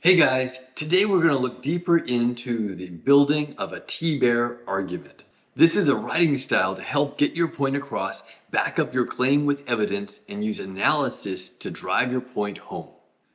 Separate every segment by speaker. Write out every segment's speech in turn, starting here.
Speaker 1: Hey guys, today we're going to look deeper into the building of a TBEAR argument. This is a writing style to help get your point across, back up your claim with evidence, and use analysis to drive your point home.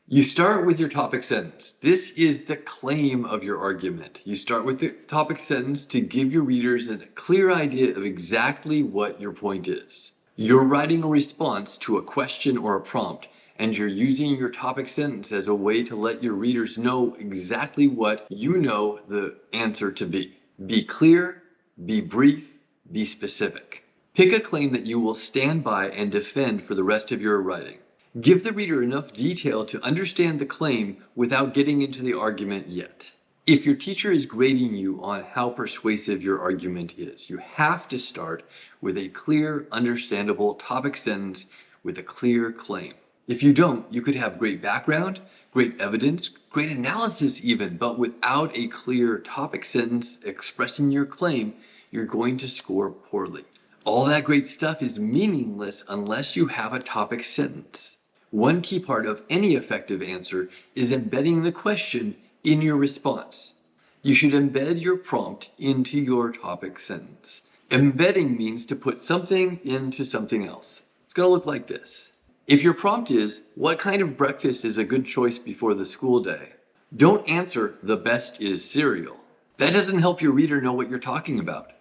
Speaker 1: You start with your topic sentence. This is the claim of your argument. You start with the topic sentence to give your readers a clear idea of exactly what your point is. You're writing a response to a question or a prompt, and you're using your topic sentence as a way to let your readers know exactly what you know the answer to be. Be clear, be brief, be specific. Pick a claim that you will stand by and defend for the rest of your writing. Give the reader enough detail to understand the claim without getting into the argument yet. If your teacher is grading you on how persuasive your argument is, you have to start with a clear, understandable topic sentence with a clear claim. If you don't, you could have great background, great evidence, great analysis even, but without a clear topic sentence expressing your claim, you're going to score poorly. All that great stuff is meaningless unless you have a topic sentence. One key part of any effective answer is embedding the question in your response. You should embed your prompt into your topic sentence. Embedding means to put something into something else. It's going to look like this. If your prompt is, what kind of breakfast is a good choice before the school day? Don't answer, the best is cereal. That doesn't help your reader know what you're talking about.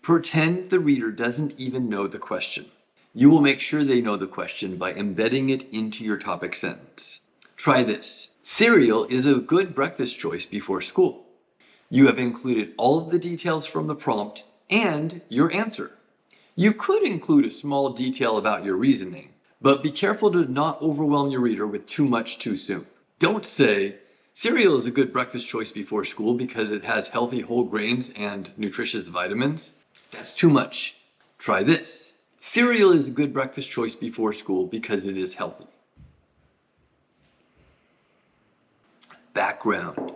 Speaker 1: Pretend the reader doesn't even know the question. You will make sure they know the question by embedding it into your topic sentence. Try this. Cereal is a good breakfast choice before school. You have included all of the details from the prompt and your answer. You could include a small detail about your reasoning, but be careful to not overwhelm your reader with too much too soon. Don't say, cereal is a good breakfast choice before school because it has healthy whole grains and nutritious vitamins. That's too much. Try this. Cereal is a good breakfast choice before school because it is healthy. Background.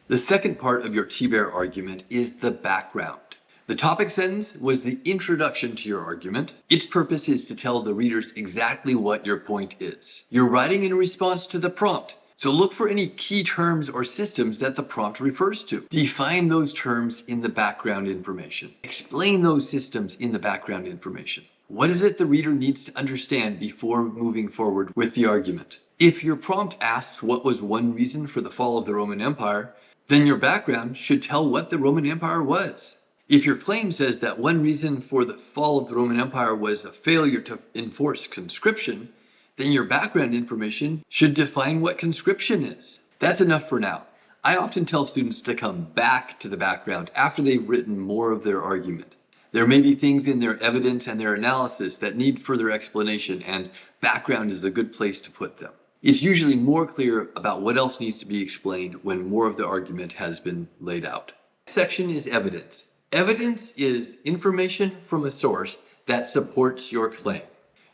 Speaker 1: The second part of your TBEAR argument is the background. The topic sentence was the introduction to your argument. Its purpose is to tell the readers exactly what your point is. You're writing in response to the prompt, so look for any key terms or systems that the prompt refers to. Define those terms in the background information. Explain those systems in the background information. What is it the reader needs to understand before moving forward with the argument? If your prompt asks what was one reason for the fall of the Roman Empire, then your background should tell what the Roman Empire was. If your claim says that one reason for the fall of the Roman Empire was a failure to enforce conscription, then your background information should define what conscription is. That's enough for now. I often tell students to come back to the background after they've written more of their argument. There may be things in their evidence and their analysis that need further explanation, and background is a good place to put them. It's usually more clear about what else needs to be explained when more of the argument has been laid out. This section is evidence. Evidence is information from a source that supports your claim.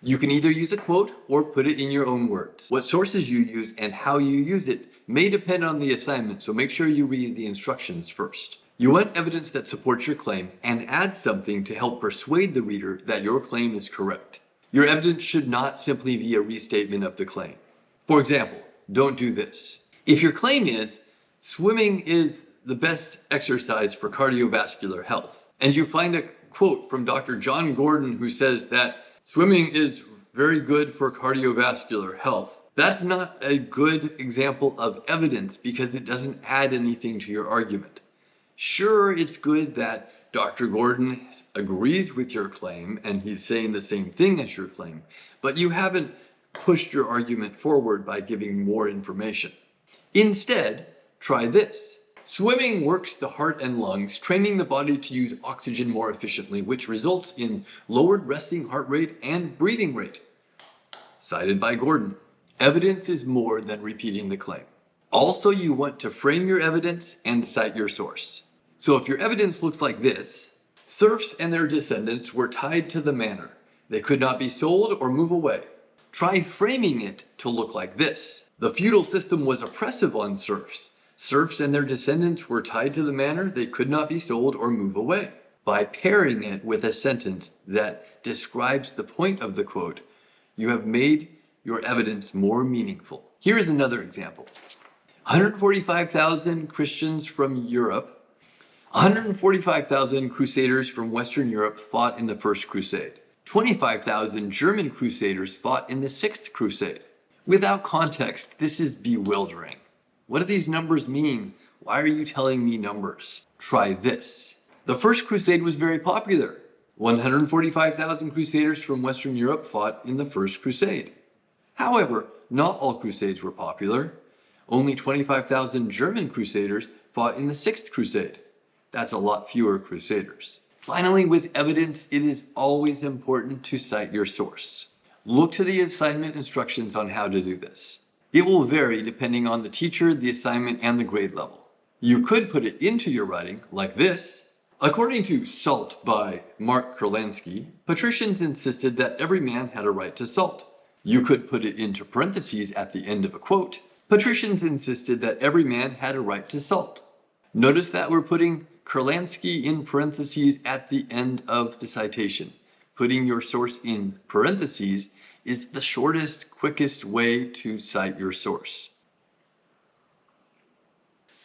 Speaker 1: You can either use a quote or put it in your own words. What sources you use and how you use it may depend on the assignment, so make sure you read the instructions first. You want evidence that supports your claim and add something to help persuade the reader that your claim is correct. Your evidence should not simply be a restatement of the claim. For example, don't do this. If your claim is, swimming is the best exercise for cardiovascular health, and you find a quote from Dr. John Gordon who says that swimming is very good for cardiovascular health, that's not a good example of evidence because it doesn't add anything to your argument. Sure, it's good that Dr. Gordon agrees with your claim and he's saying the same thing as your claim, but you haven't pushed your argument forward by giving more information. Instead, try this. Swimming works the heart and lungs, training the body to use oxygen more efficiently, which results in lowered resting heart rate and breathing rate. Cited by Gordon. Evidence is more than repeating the claim. Also, you want to frame your evidence and cite your source. So if your evidence looks like this, serfs and their descendants were tied to the manor. They could not be sold or move away. Try framing it to look like this. The feudal system was oppressive on serfs. Serfs and their descendants were tied to the manor. They could not be sold or move away. By pairing it with a sentence that describes the point of the quote, you have made your evidence more meaningful. Here is another example. 145,000 Christians from Europe, 145,000 Crusaders from Western Europe fought in the First Crusade. 25,000 German Crusaders fought in the Sixth Crusade. Without context, this is bewildering. What do these numbers mean? Why are you telling me numbers? Try this. The First Crusade was very popular. 145,000 Crusaders from Western Europe fought in the First Crusade. However, not all Crusades were popular. Only 25,000 German Crusaders fought in the Sixth Crusade. That's a lot fewer Crusaders. Finally, with evidence, it is always important to cite your source. Look to the assignment instructions on how to do this. It will vary depending on the teacher, the assignment, and the grade level. You could put it into your writing like this. According to Salt by Mark Kurlansky, patricians insisted that every man had a right to salt. You could put it into parentheses at the end of a quote. Patricians insisted that every man had a right to salt. Notice that we're putting Kurlansky in parentheses at the end of the citation. Putting your source in parentheses is the shortest, quickest way to cite your source.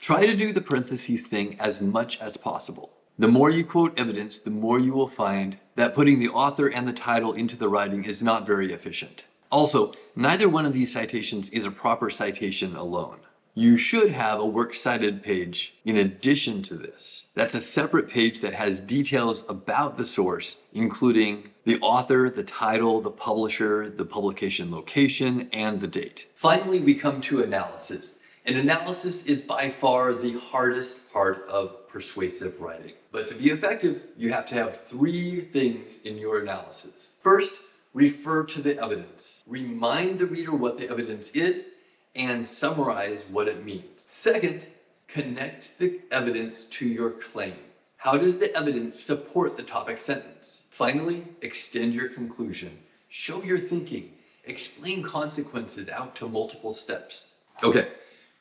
Speaker 1: Try to do the parentheses thing as much as possible. The more you quote evidence, the more you will find that putting the author and the title into the writing is not very efficient. Also, neither one of these citations is a proper citation alone. You should have a works cited page in addition to this. That's a separate page that has details about the source, including the author, the title, the publisher, the publication location, and the date. Finally, we come to analysis. And analysis is by far the hardest part of persuasive writing. But to be effective, you have to have three things in your analysis. First, refer to the evidence. Remind the reader what the evidence is and summarize what it means. Second, connect the evidence to your claim. How does the evidence support the topic sentence? Finally, extend your conclusion. Show your thinking. Explain consequences out to multiple steps. Okay.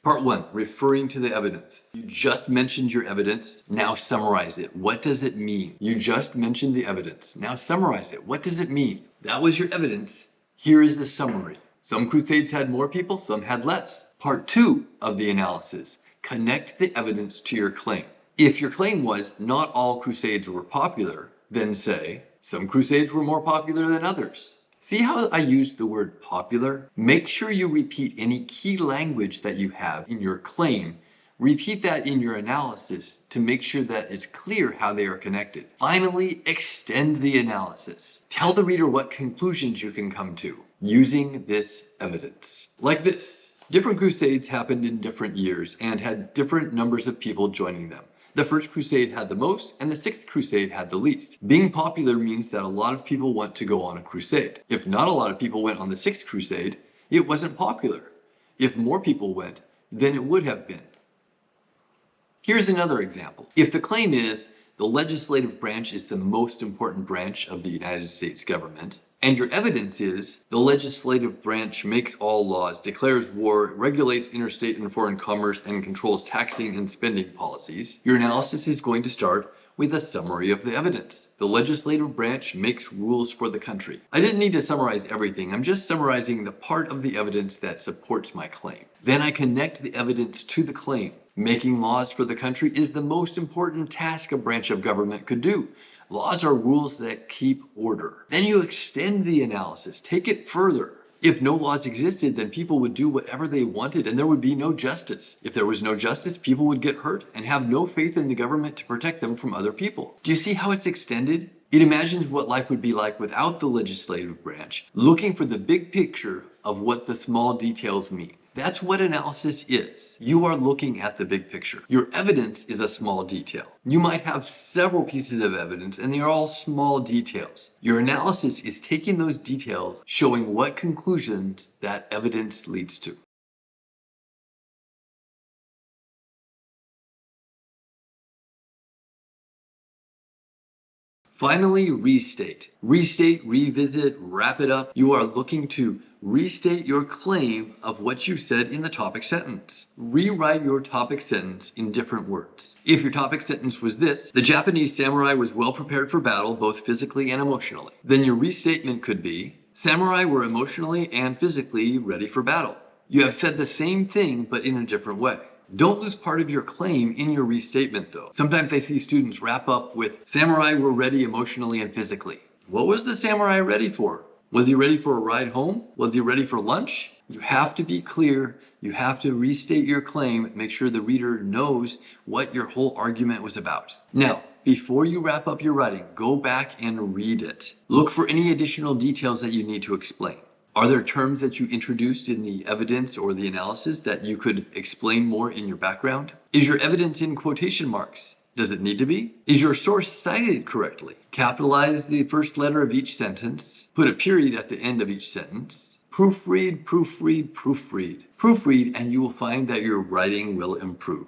Speaker 1: Part 1, referring to the evidence. You just mentioned your evidence, now summarize it. What does it mean? You just mentioned the evidence, now summarize it. What does it mean? That was your evidence. Here is the summary. Some crusades had more people, some had less. Part 2 of the analysis, connect the evidence to your claim. If your claim was not all crusades were popular, then say, some crusades were more popular than others. See how I used the word popular? Make sure you repeat any key language that you have in your claim. Repeat that in your analysis to make sure that it's clear how they are connected. Finally, extend the analysis. Tell the reader what conclusions you can come to using this evidence. Like this. Different crusades happened in different years and had different numbers of people joining them. The First Crusade had the most, and the Sixth Crusade had the least. Being popular means that a lot of people want to go on a crusade. If not a lot of people went on the Sixth Crusade, it wasn't popular. If more people went, then it would have been. Here's another example. If the claim is, the legislative branch is the most important branch of the United States government, and your evidence is, the legislative branch makes all laws, declares war, regulates interstate and foreign commerce, and controls taxing and spending policies, your analysis is going to start with a summary of the evidence. The legislative branch makes rules for the country. I didn't need to summarize everything. I'm just summarizing the part of the evidence that supports my claim. Then I connect the evidence to the claim. Making laws for the country is the most important task a branch of government could do. Laws are rules that keep order. Then you extend the analysis, take it further. If no laws existed, then people would do whatever they wanted and there would be no justice. If there was no justice, people would get hurt and have no faith in the government to protect them from other people. Do you see how it's extended? It imagines what life would be like without the legislative branch, looking for the big picture of what the small details mean. That's what analysis is. You are looking at the big picture. Your evidence is a small detail. You might have several pieces of evidence and they are all small details. Your analysis is taking those details, showing what conclusions that evidence leads to. Finally, restate. Restate, revisit, wrap it up. You are looking to restate your claim of what you said in the topic sentence. Rewrite your topic sentence in different words. If your topic sentence was this, the Japanese samurai was well prepared for battle, both physically and emotionally, then your restatement could be, samurai were emotionally and physically ready for battle. You have said the same thing, but in a different way. Don't lose part of your claim in your restatement, though. Sometimes I see students wrap up with, "Samurai were ready emotionally and physically." What was the samurai ready for? Was he ready for a ride home? Was he ready for lunch? You have to be clear. You have to restate your claim. Make sure the reader knows what your whole argument was about. Now, before you wrap up your writing, go back and read it. Look for any additional details that you need to explain. Are there terms that you introduced in the evidence or the analysis that you could explain more in your background? Is your evidence in quotation marks? Does it need to be? Is your source cited correctly? Capitalize the first letter of each sentence. Put a period at the end of each sentence. Proofread, proofread, proofread. Proofread, and you will find that your writing will improve.